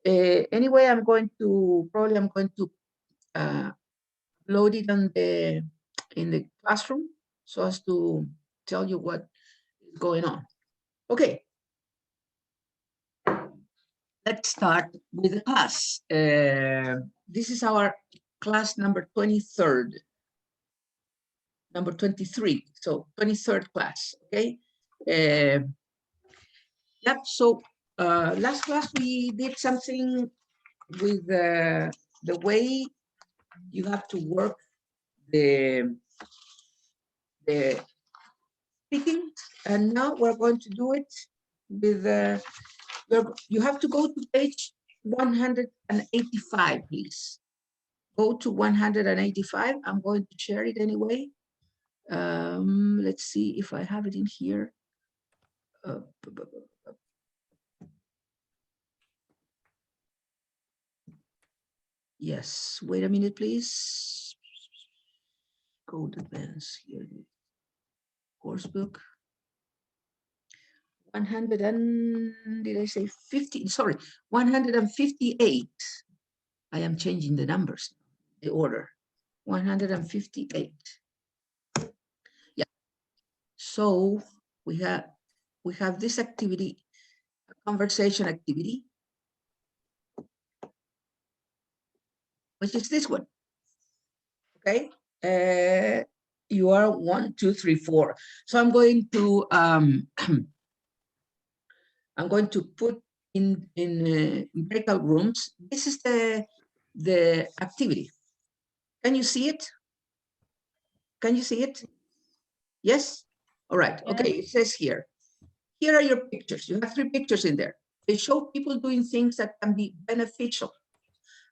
Anyway, I'm going to load it in the classroom so as to tell you what is going on. Okay. Let's start with the class. This is our class number 23rd. Number 23, so 23rd class, okay? Yep, so last class we did something with the way you have to work the speaking, and now we're going to do it with, you have to go to page 185, please. Go to 185, I'm going to share it anyway. Let's see if I have it in here. Yes, wait a minute, please. Code advance here. Course book. 100 and, did I say 50? Sorry, 158. I am changing the numbers, the order. 158. Yeah. So we have this activity, a conversation activity, which is this one. Okay. You are 1, 2, 3, 4. So I'm going to I'm going to put in breakout rooms. This is the activity. Can you see it? Can you see it? Yes? All right. Yes. Okay, it says here. Here are your pictures. You have 3 pictures in there. They show people doing things that can be beneficial.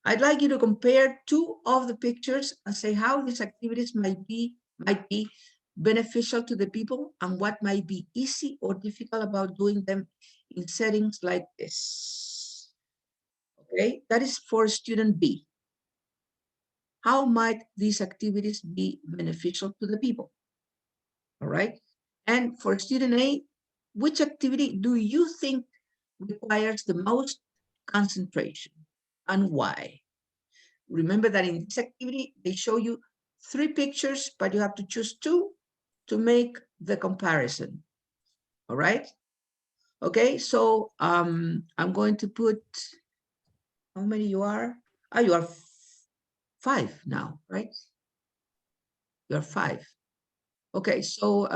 I'd like you to compare 2 of the pictures and say how these activities might be beneficial to the people and what might be easy or difficult about doing them in settings like this. Okay, that is for student B. How might these activities be beneficial to the people? All right. And for student A, which activity do you think requires the most concentration and why? Remember that in this activity, they show you 3 pictures, but you have to choose 2 to make the comparison. All right. Okay, so I'm going to put, how many you are? Oh, you are 5 now, right? You're 5. Okay, so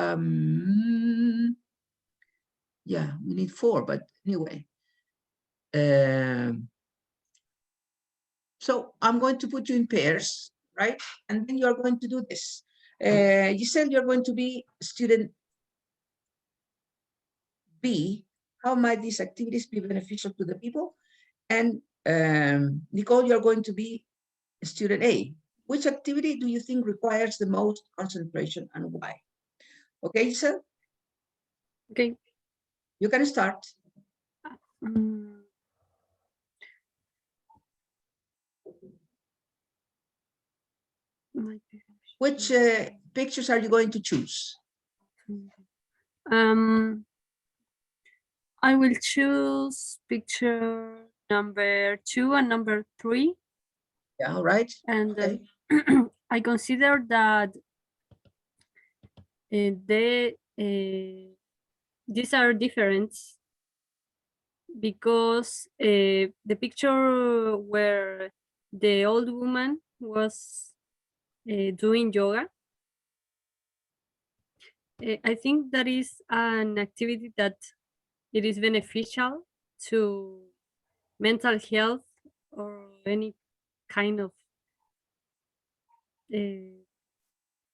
yeah, we need 4, but anyway. So I'm going to put you in pairs, right? And then you're going to do this. You said you're going to be student B. How might these activities be beneficial to the people? And Nicole, you're going to be student A. Which activity do you think requires the most concentration and why? Okay, so Okay. you can start. Which pictures are you going to choose? I will choose picture number 2 and number 3. Yeah, all right. And okay. I consider that these are different because the picture where the old woman was doing yoga, I think that is an activity that it is beneficial to mental health or any kind of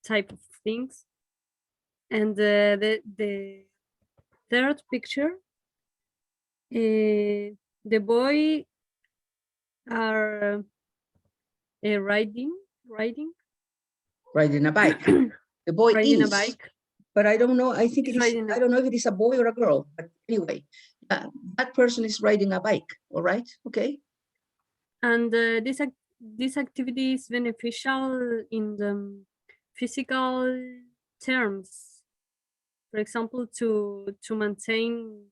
type of things. And the third picture, the boy are riding a bike. The boy riding is, a bike. but I don't know. I think it is. I don't know if it is a boy or a girl. But anyway, that person is riding a bike. All right. Okay. And this activity is beneficial in the physical terms. For example, to maintain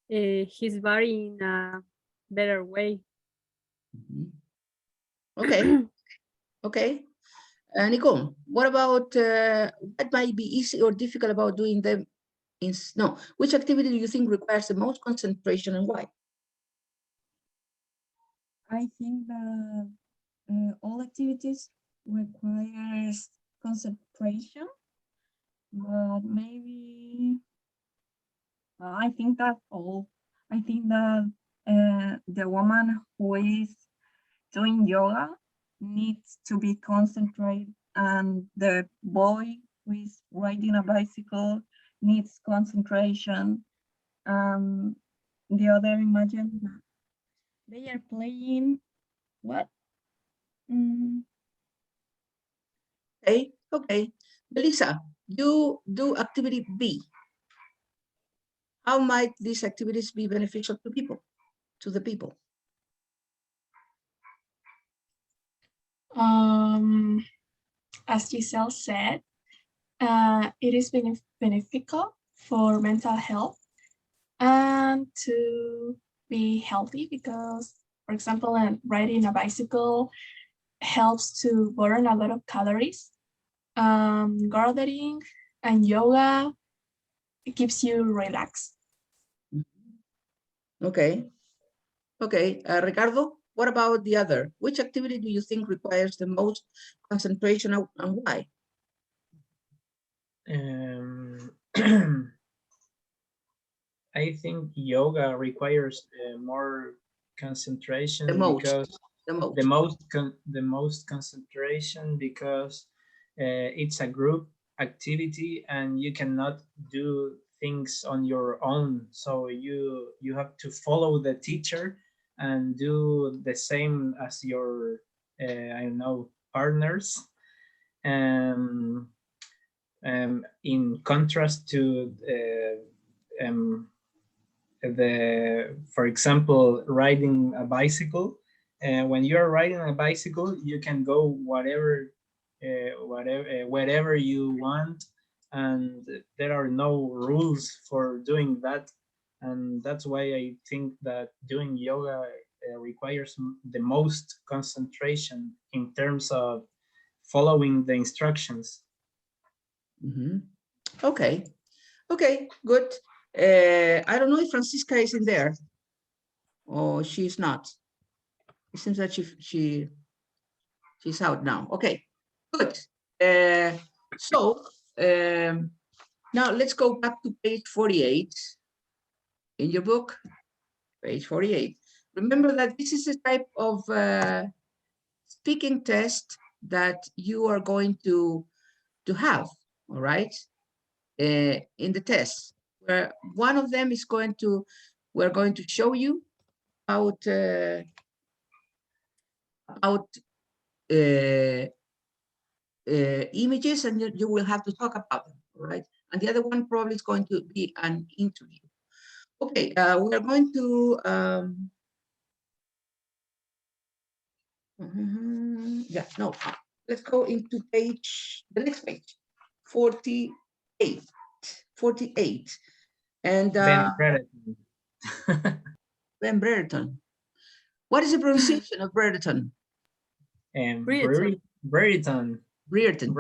his body better way. Mhm. Okay, okay. Nicole, what about what might be easy or difficult about doing them? No, which activity do you think requires the most concentration and why? I think that all activities requires concentration, but maybe I think that all. I think that the woman who is doing yoga needs to be concentrated, and the boy who is riding a bicycle needs concentration. Um, the other, imagine that they are playing what? Mm, Okay, okay. Melissa, you do activity B. How might these activities be beneficial to people, to the people? As Giselle said, it is beneficial for mental health and to be healthy because, for example, riding a bicycle helps to burn a lot of calories. Gardening and yoga, it keeps you relaxed. Okay, okay. Ricardo, what about the other? Which activity do you think requires the most concentration and why? I think yoga requires more concentration The most, because the most. the most concentration because it's a group activity and you cannot do things on your own. So you have to follow the teacher and do the same as your I don't know, partners. Um, in contrast to for example, riding a bicycle. When you're riding a bicycle, you can go wherever you want, and there are no rules for doing that. And that's why I think that doing yoga requires the most concentration in terms of following the instructions. Mm-hmm. Okay, okay, good. I don't know if Francisca is in there or she's not. It seems that she's out now. Okay, good. So now let's go back to page 48 in your book, page 48. Remember that this is a type of speaking test that you are going to have, all right, in the test, where one of them is we're going to show you about images, and you will have to talk about them, all right? And the other one probably is going to be an interview. Okay, we're going to, yeah, no, let's go into the next page, 48, 48. And Ben Brereton. Ben Brereton. What is the pronunciation of Brereton? Brereton. Brereton. Brereton.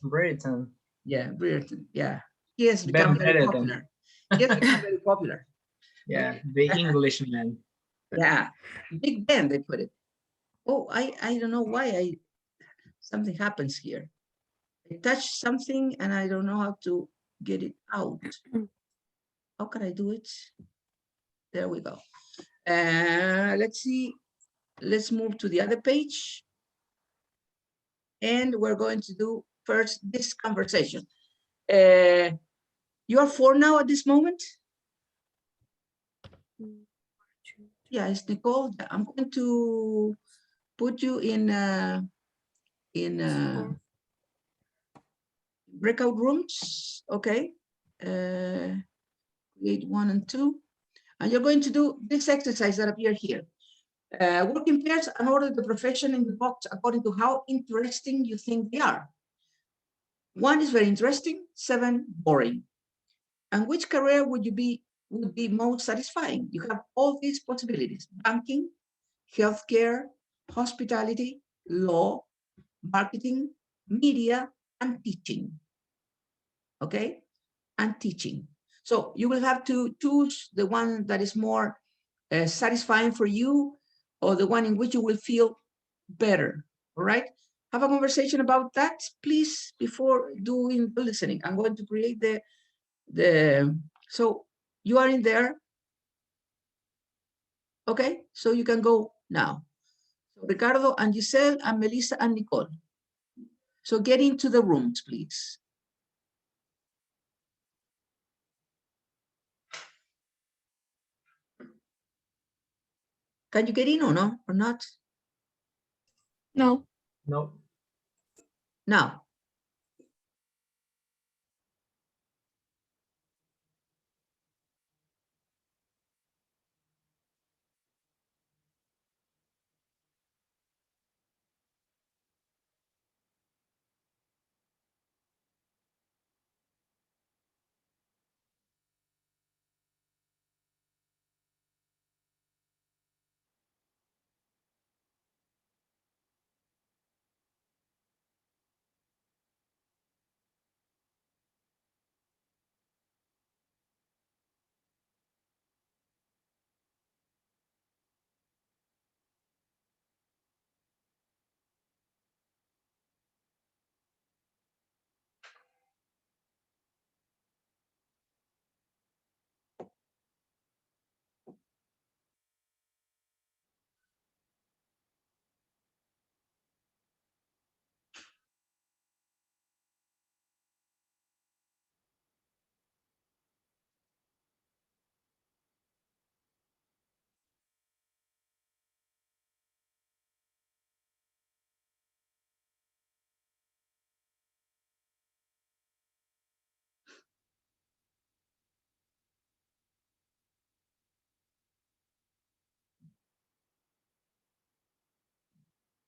Brereton. Yeah, Brereton. Yeah, he has Ben become very Brereton. popular. He has become very popular. Yeah, Okay. the Englishman. Yeah, Big Ben, they put it. Oh, I don't know why something happens here. I touch something and I don't know how to get it out. How can I do it? There we go. Let's see. Let's move to the other page. And we're going to do first this conversation. You are 4 now at this moment? Yeah, it's Nicole. I'm going to put you in breakout rooms, okay? Create 1 and 2. And you're going to do this exercise that appear here. Work in pairs and order the profession in the box according to how interesting you think they are. 1 is very interesting, 7, boring. And which career would you be would be most satisfying? You have all these possibilities: banking, healthcare, hospitality, law, marketing, media, and teaching. Okay, and teaching. So you will have to choose the one that is more satisfying for you, or the one in which you will feel better. All right, have a conversation about that, please, before doing the listening. I'm going to create so you are in there. Okay, so you can go now. So Ricardo and Giselle and Melissa and Nicole. So get into the rooms, please. Can you get in or no, or not? No. No. Now.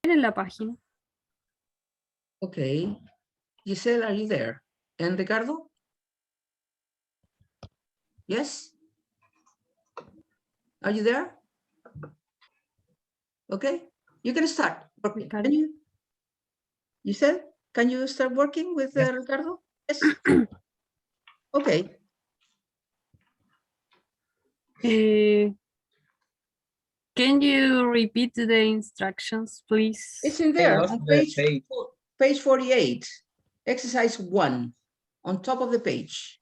En la página. Okay. Giselle, are you there? And Ricardo? Yes? Are you there? Okay, you can start. Okay. Ricardo. Can you? Giselle, can you start working with Yes. Ricardo? Yes. Okay. Can you repeat the instructions, please? It's in there Lost on the page 48, exercise 1, on top of the page.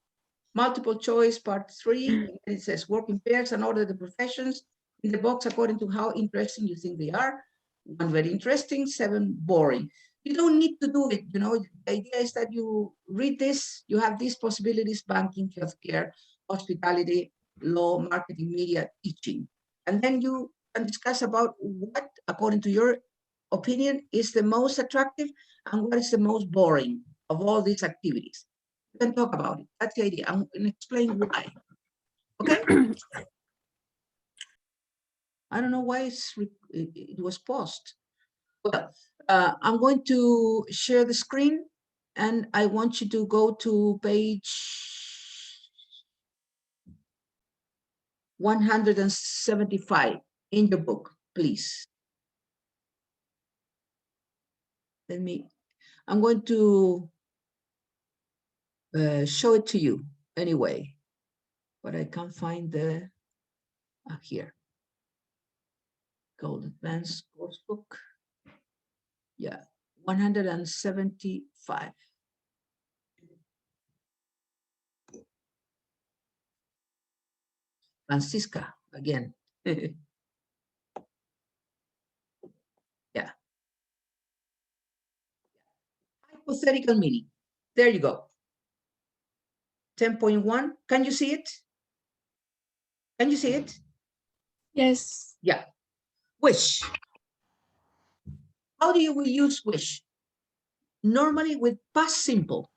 Multiple choice, part 3, and it says work in pairs and order the professions in the box according to how interesting you think they are. 1, very interesting. 7, boring. You don't need to do it, you know. The idea is that you read this, you have these possibilities: banking, healthcare, hospitality, law, marketing, media, teaching. And then you can discuss about what, according to your opinion, is the most attractive and what is the most boring of all these activities. You can talk about it. That's the idea. I'm going to explain why. Okay? I don't know why it was paused. Well, I'm going to share the screen, and I want you to go to page 175 in your book, please. I'm going to show it to you anyway, but I can't find the, here. Gold Advanced Course Book. Yeah, 175. Francisca, again. Yeah. Hypothetical meaning. There you go. 10.1. Can you see it? Can you see it? Yes. Yeah. Wish. How do we use wish? Normally with past simple,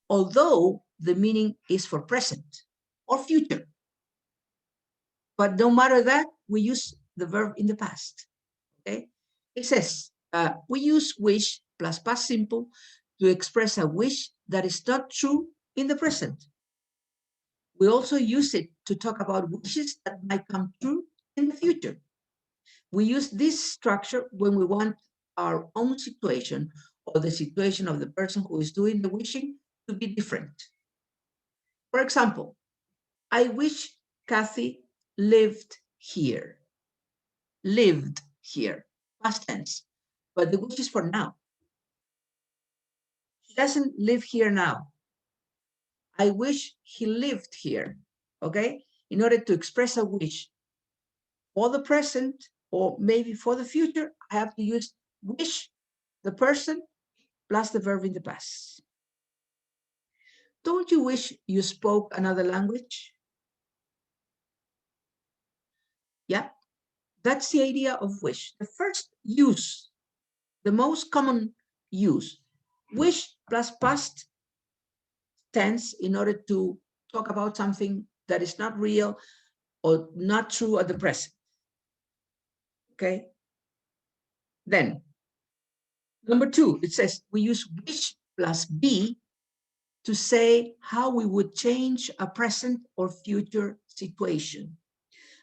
although the meaning is for present or future. But no matter that, we use the verb in the past. Okay? It says, we use wish plus past simple to express a wish that is not true in the present. We also use it to talk about wishes that might come true in the future. We use this structure when we want our own situation or the situation of the person who is doing the wishing to be different. For example, I wish Kathy lived here. Lived here, past tense, but the wish is for now. He doesn't live here now. I wish he lived here, okay? In order to express a wish for the present or maybe for the future, I have to use wish, the person, plus the verb in the past. Don't you wish you spoke another language? Yeah, that's the idea of wish. The first use, the most common use, wish plus past tense in order to talk about something that is not real or not true at the present. Okay. Then, number two, it says we use wish plus be to say how we would change a present or future situation.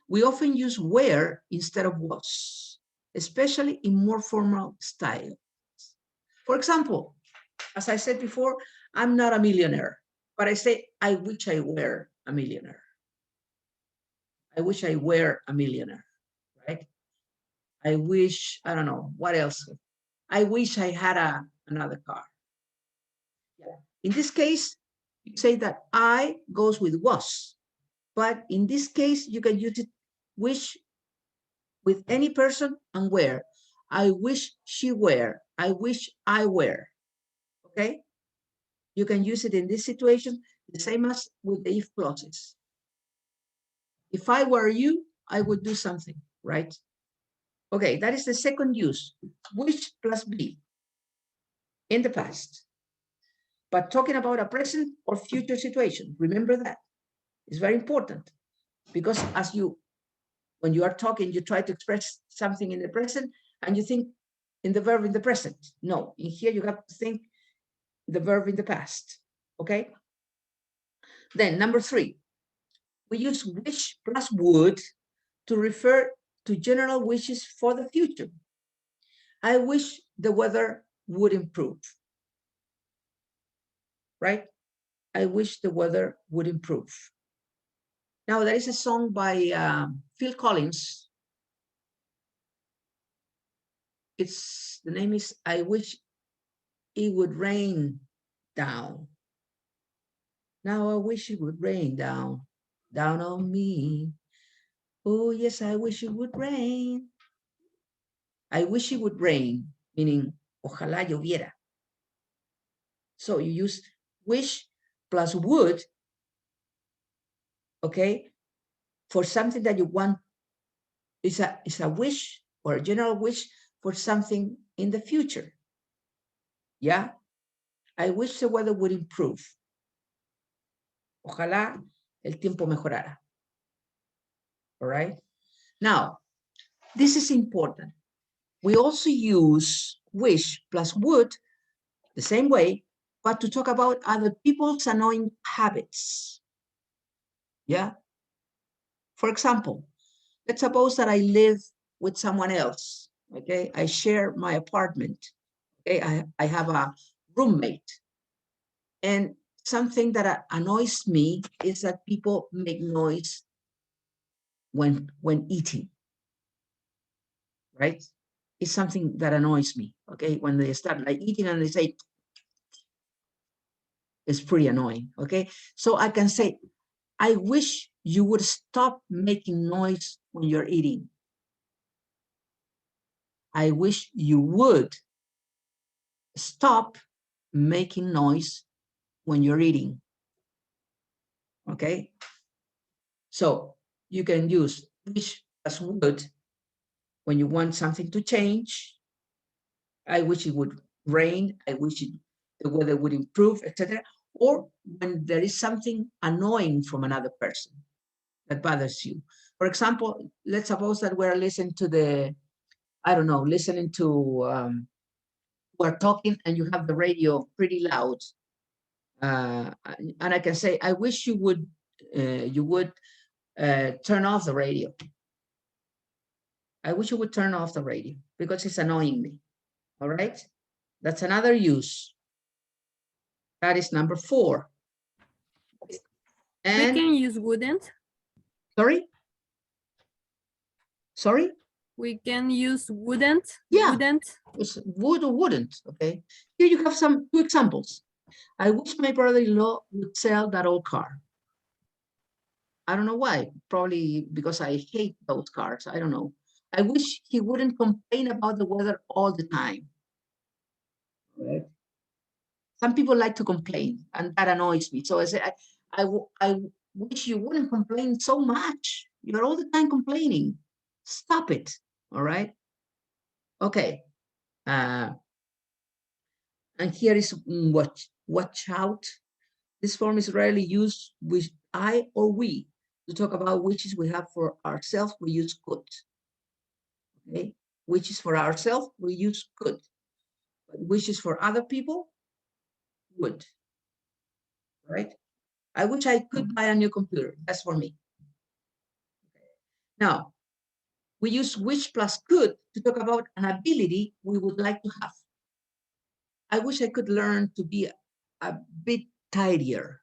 We often use were instead of was, especially in more formal style. For example, as I said before, I'm not a millionaire, but I say, I wish I were a millionaire. I wish I were a millionaire, right? I wish, I don't know, what else? I wish I had another car. Yeah. In this case, you say that I goes with was, but in this case, you can use it wish with any person and where. I wish she were. I wish I were. Okay? You can use it in this situation, the same as with the if clauses. If I were you, I would do something, right? Okay, that is the second use, wish plus be in the past. But talking about a present or future situation, remember that. It's very important because when you are talking, you try to express something in the present and you think in the verb in the present. No, in here you have to think the verb in the past, okay? Then number three, we use wish plus would to refer to general wishes for the future. I wish the weather would improve, right? I wish the weather would improve. Now, there is a song by Phil Collins. The name is I Wish It Would Rain Down. Now I wish it would rain down on me. Oh, yes, I wish it would rain. I wish it would rain, meaning, ojalá lloviera. So you use wish plus would, okay, for something that you want. It's a wish or a general wish for something in the future. Yeah, I wish the weather would improve. Ojalá el tiempo mejorara. All right. Now, this is important. We also use wish plus would the same way, but to talk about other people's annoying habits. Yeah. For example, let's suppose that I live with someone else. Okay. I share my apartment. Okay. I have a roommate. And something that annoys me is that people make noise when eating, right? It's something that annoys me, okay? When they start like eating and they say, it's pretty annoying, okay? So I can say, I wish you would stop making noise when you're eating. I wish you would stop making noise when you're eating, okay? So you can use wish as would when you want something to change. I wish it would rain. I wish the weather would improve, etc. Or when there is something annoying from another person that bothers you. For example, let's suppose that we're listening to listening to, we're talking and you have the radio pretty loud. And I can say, I wish you would you would turn off the radio. I wish you would turn off the radio because it's annoying me. All right. That's another use. That is number 4. We And can use wouldn't. sorry? Sorry? We can use wouldn't. Yeah. Wouldn't. It's would or wouldn't, okay? Here you have 2 examples. I wish my brother-in-law would sell that old car. I don't know why, probably because I hate those cars, I don't know. I wish he wouldn't complain about the weather all the time. Right? Some people like to complain, and that annoys me. So I say, I wish you wouldn't complain so much. You're all the time complaining. Stop it, all right? Okay. And here is watch out. This form is rarely used with I or we. To talk about wishes we have for ourselves, we use could. Okay? Wishes for ourselves, we use could. But wishes for other people, would. Right? I wish I could buy a new computer. That's for me. Okay. Now, we use wish plus could to talk about an ability we would like to have. I wish I could learn to be a bit tidier.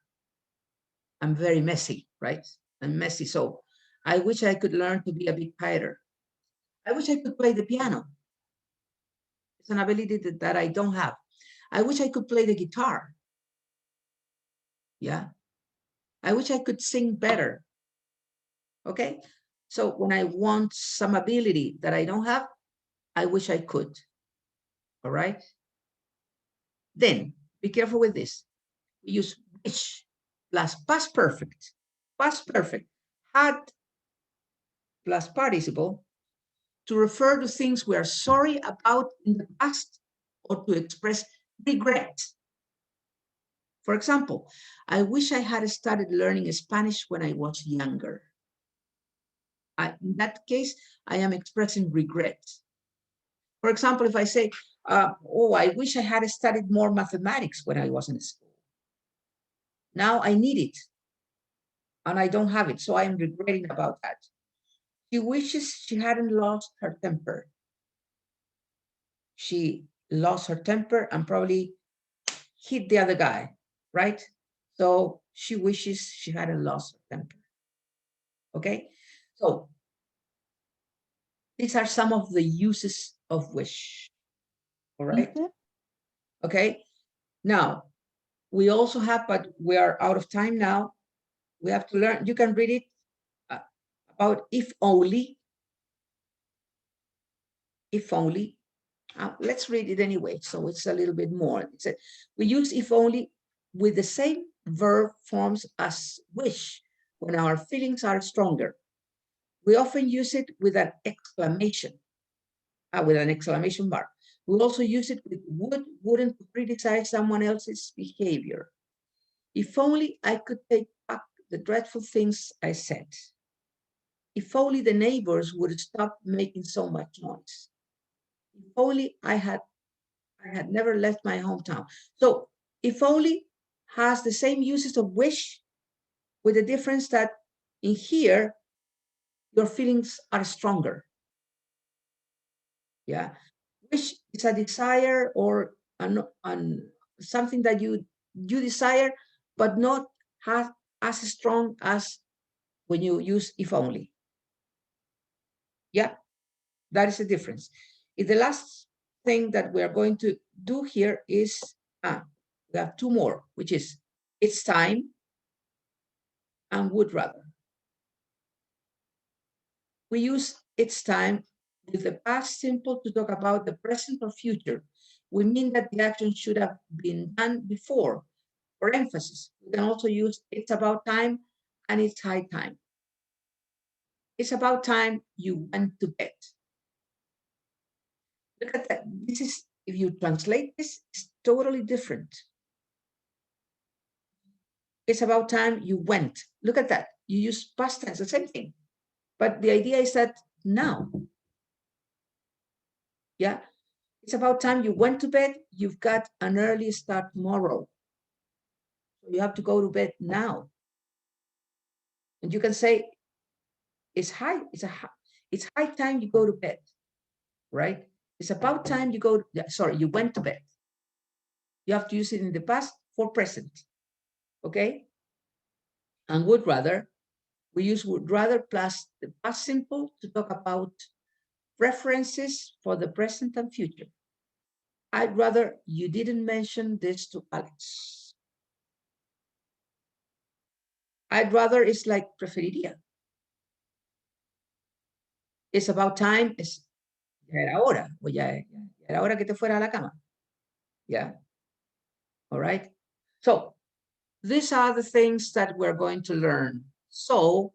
I'm very messy, right? I'm messy, so I wish I could learn to be a bit tighter. I wish I could play the piano. It's an ability that I don't have. I wish I could play the guitar. Yeah. I wish I could sing better. Okay. So when I want some ability that I don't have, I wish I could. All right. Then be careful with this. We use wish plus past perfect. Past perfect. Had plus participle to refer to things we are sorry about in the past or to express regret. For example, I wish I had started learning Spanish when I was younger. In that case, I am expressing regret. For example, if I say, oh, I wish I had studied more mathematics when I was in school. Now I need it, and I don't have it, so I am regretting about that. She wishes she hadn't lost her temper. She lost her temper and probably hit the other guy, right? So she wishes she hadn't lost her temper. Okay, so these are some of the uses of wish. All right. Okay, now we also have, but we are out of time now. We have to learn, you can read it about if only. If only. Let's read it anyway, so it's a little bit more. It said, we use if only with the same verb forms as wish when our feelings are stronger. We often use it with an exclamation mark. We also use it with would, wouldn't, to criticize someone else's behavior. If only I could take back the dreadful things I said. If only the neighbors would stop making so much noise. If only I had never left my hometown. So if only has the same uses of wish, with the difference that in here, your feelings are stronger. Yeah. Wish is a desire or something that you desire, but not as strong as when you use if only. Yeah, that is the difference. The last thing that we are going to do here is, we have 2 more, which is it's time and would rather. We use it's time with the past simple to talk about the present or future. We mean that the action should have been done before. For emphasis, we can also use it's about time and it's high time. It's about time you went to bed. Look at that. This is, if you translate this, it's totally different. It's about time you went. Look at that. You use past tense, the same thing. But the idea is that now. Yeah. It's about time you went to bed. You've got an early start tomorrow. So you have to go to bed now. And you can say, it's high time you go to bed, right? It's about time you go, you went to bed. You have to use it in the past for present, okay? And would rather, we use would rather plus the past simple to talk about preferences for the present and future. I'd rather you didn't mention this to Alex. I'd rather is like preferiría. It's about time, es ya era hora, o ya era hora que te fuera a la cama. Yeah. All right. So these are the things that we're going to learn. So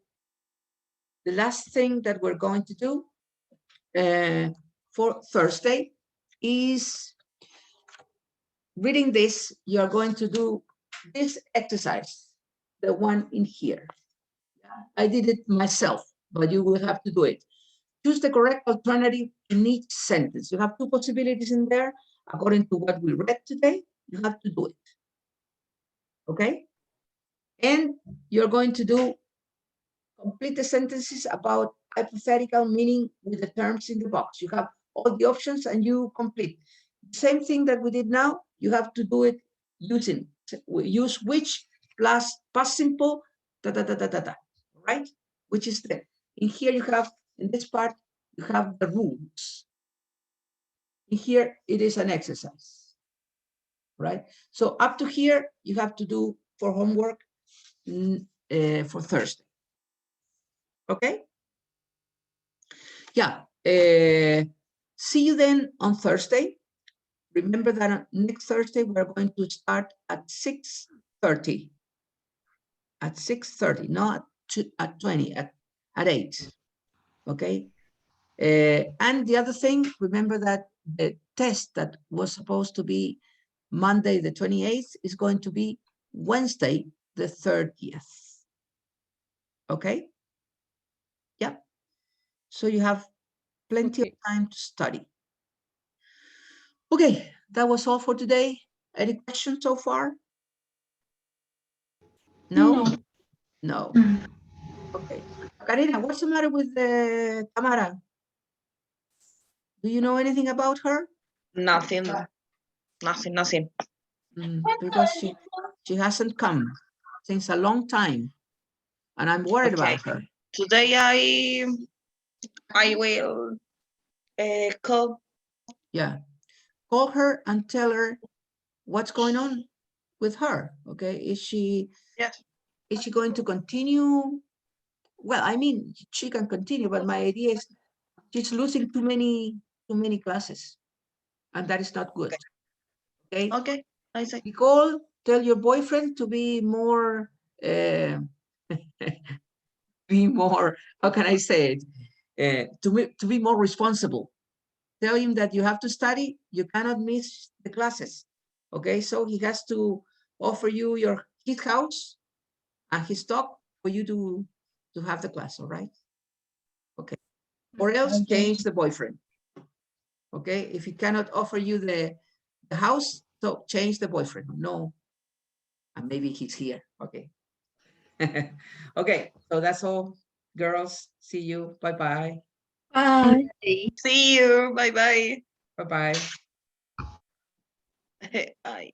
the last thing that we're going to do for Thursday is reading this. You're going to do this exercise, the one in here. I did it myself, but you will have to do it. Choose the correct alternative in each sentence. You have two possibilities in there. According to what we read today, you have to do it. Okay? And you're going to do complete the sentences about hypothetical meaning with the terms in the box. You have all the options and you complete. Same thing that we did now, you have to do it using, use which plus past simple, right? Which is the, in here you have, in this part, you have the rules. In here, it is an exercise, right? So up to here, you have to do for homework for Thursday. Okay? Yeah. See you then on Thursday. Remember that next Thursday, we're going to start at 6:30. At 6:30, not at 20, at 8. Okay? And the other thing, remember that the test that was supposed to be Monday, the 28th, is going to be Wednesday, the 30th. Okay? Yeah. So you have plenty of time to study. Okay, that was all for today. Any questions so far? No? No. Okay. Karina, what's the matter with the Tamara? Do you know anything about her? Nothing. Nothing. Because she hasn't come since a long time, and I'm worried about her. Today I will call. Yeah, call her and tell her what's going on with her. Okay, is she going to continue? Well, I mean, she can continue, but my idea is she's losing too many classes, and that is not good. Okay. Okay, I say. Nicole, tell your boyfriend to be more, how can I say it? To be more responsible. Tell him that you have to study, you cannot miss the classes. Okay, so he has to offer you his house and his dog for you to have the class, all right? Okay. Or else change the boyfriend. Okay, if he cannot offer you the house, so change the boyfriend. No, and maybe he's here. Okay. Okay, so that's all, girls. See you. Bye-bye. Bye. See you. Bye bye. Bye-bye. Bye.